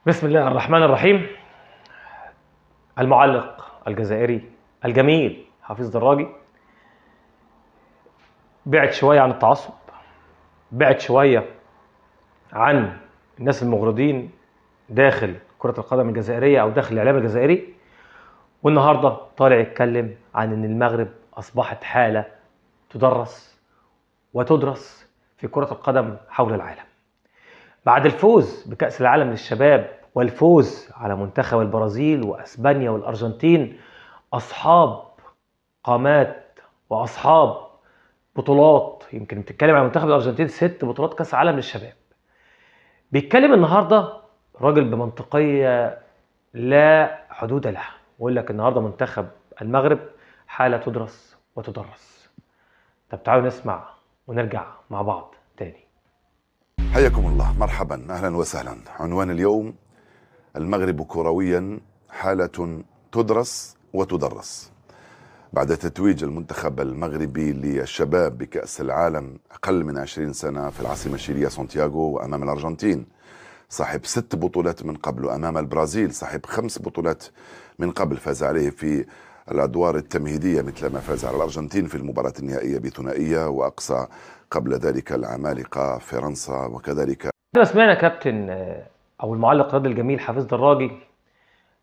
بسم الله الرحمن الرحيم. المعلق الجزائري الجميل حفيظ دراجي بعد شوية عن التعصب، بعد شوية عن الناس المغرضين داخل كرة القدم الجزائرية أو داخل الإعلام الجزائري، والنهاردة طالع يتكلم عن إن المغرب أصبحت حالة تدرس وتدرس في كرة القدم حول العالم بعد الفوز بكأس العالم للشباب والفوز على منتخب البرازيل وأسبانيا والأرجنتين، أصحاب قامات وأصحاب بطولات. يمكن بتتكلم عن منتخب الأرجنتين 6 بطولات كأس عالم للشباب. بيتكلم النهاردة راجل بمنطقية لا حدود لها، ويقول لك النهاردة منتخب المغرب حالة تدرس وتدرس. طب تعالوا نسمع ونرجع مع بعض تاني. حياكم الله، مرحبا، أهلا وسهلا. عنوان اليوم: المغرب كرويا حالة تدرس وتدرس. بعد تتويج المنتخب المغربي للشباب بكأس العالم أقل من 20 سنة في العاصمة الشيلية سانتياغو وأمام الأرجنتين، صاحب 6 بطولات من قبل، وأمام البرازيل صاحب 5 بطولات من قبل، فاز عليه في الأدوار التمهيدية مثل ما فاز على الأرجنتين في المباراة النهائية بثنائية، وأقصى قبل ذلك العمالقة فرنسا وكذلك. سمعنا كابتن أو المعلق الرياضي الجميل حفيظ دراجي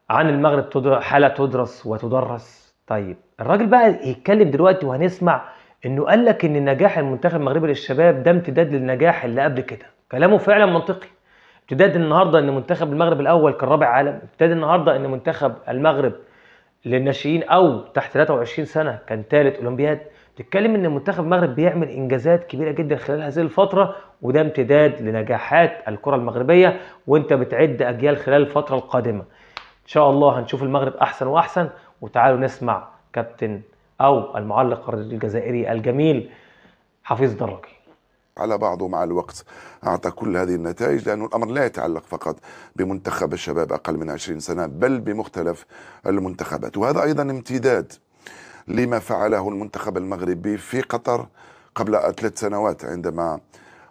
عن المغرب حالة تدرس وتدرس. طيب الراجل بقى يتكلم دلوقتي وهنسمع انه قال لك ان نجاح المنتخب المغربي للشباب ده امتداد للنجاح اللي قبل كده. كلامه فعلا منطقي. امتداد النهارده ان منتخب المغرب الاول كان رابع عالم، امتداد النهارده ان منتخب المغرب للناشئين او تحت 23 سنه كان ثالث اولمبياد. بتتكلم ان منتخب المغرب بيعمل انجازات كبيره جدا خلال هذه الفتره، وده امتداد لنجاحات الكره المغربيه، وانت بتعد اجيال خلال الفتره القادمه. ان شاء الله هنشوف المغرب احسن واحسن. وتعالوا نسمع كابتن او المعلق الجزائري الجميل حفيظ دراجي. على بعضه مع الوقت أعطى كل هذه النتائج، لأن الأمر لا يتعلق فقط بمنتخب الشباب أقل من 20 سنة، بل بمختلف المنتخبات. وهذا أيضا امتداد لما فعله المنتخب المغربي في قطر قبل 3 سنوات، عندما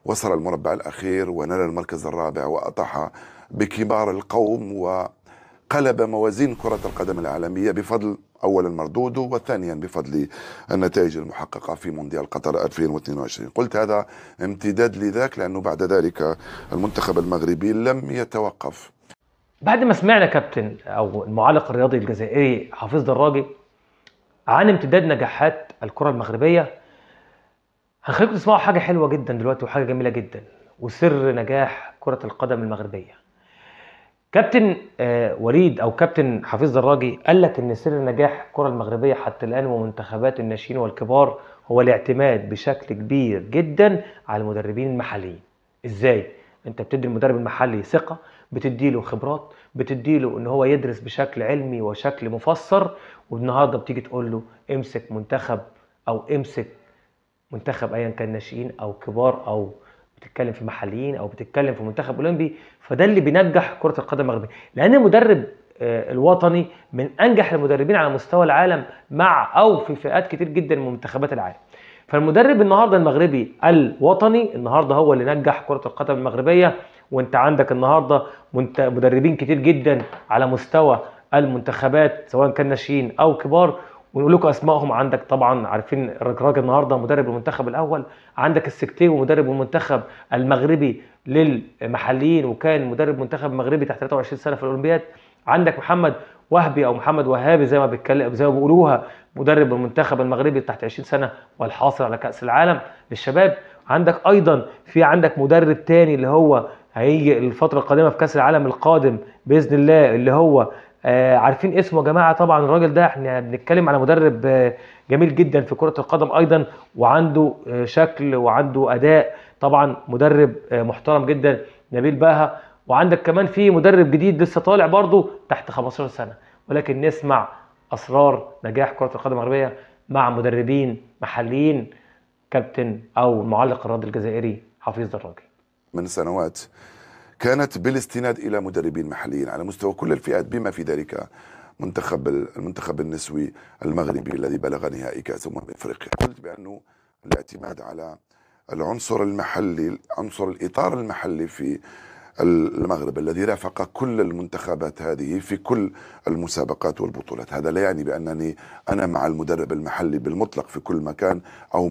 وصل المربع الأخير ونال المركز الرابع وأطاح بكبار القوم وقلب موازين كرة القدم العالمية، بفضل أولا مردوده، وثانيا بفضل النتائج المحققة في مونديال قطر 2022. قلت هذا امتداد لذاك، لأنه بعد ذلك المنتخب المغربي لم يتوقف. بعد ما سمعنا كابتن او المعلق الرياضي الجزائري حفيظ دراجي عن امتداد نجاحات الكره المغربيه، هنخليكم تسمعوا حاجه حلوه جدا دلوقتي وحاجه جميله جدا، وسر نجاح كره القدم المغربيه. كابتن وليد او كابتن حفيظ دراجي قال لك ان سر نجاح الكره المغربيه حتى الان ومنتخبات الناشئين والكبار هو الاعتماد بشكل كبير جدا على المدربين المحليين. ازاي؟ انت بتدي المدرب المحلي ثقه، بتدي له خبرات، بتدي له ان هو يدرس بشكل علمي وشكل مفسر، والنهارده بتيجي تقول له امسك منتخب او امسك منتخب ايا كان ناشئين او كبار، او بتتكلم في محليين او بتتكلم في منتخب اولمبي. فده اللي بينجح كره القدم المغربيه، لان المدرب الوطني من انجح المدربين على مستوى العالم مع او في فئات كتير جدا من منتخبات العالم. فالمدرب النهارده المغربي الوطني النهارده هو اللي نجح كره القدم المغربيه. وانت عندك النهارده مدربين كتير جدا على مستوى المنتخبات سواء كان ناشئين او كبار، ونقول لكم اسمائهم. عندك طبعا عارفين الراجل النهارده مدرب المنتخب الاول، عندك السكتي ومدرب المنتخب المغربي للمحليين وكان مدرب منتخب مغربي تحت 23 سنه في الاولمبياد، عندك محمد وهبي او محمد وهابي زي ما بيتكلم زي ما بيقولوها مدرب المنتخب المغربي تحت 20 سنه والحاصل على كاس العالم للشباب. عندك ايضا عندك مدرب تاني اللي هو هيجي الفتره القادمه في كاس العالم القادم باذن الله، اللي هو عارفين اسمه يا جماعه. طبعا الراجل ده احنا بنتكلم على مدرب جميل جدا في كره القدم ايضا، وعنده شكل وعنده اداء. طبعا مدرب محترم جدا نبيل باها. وعندك كمان في مدرب جديد لسه طالع برضه تحت 15 سنه. ولكن نسمع اسرار نجاح كره القدم المغربيه مع مدربين محليين، كابتن او المعلق الرياضي الجزائري حفيظ دراجي. من سنوات كانت بالاستناد إلى مدربين محليين على مستوى كل الفئات، بما في ذلك المنتخب النسوي المغربي الذي بلغ نهائي كأس أفريقيا. قلت بأنه الاعتماد على العنصر المحلي، عنصر الإطار المحلي في المغرب الذي رافق كل المنتخبات هذه في كل المسابقات والبطولات. هذا لا يعني بأنني أنا مع المدرب المحلي بالمطلق في كل مكان أو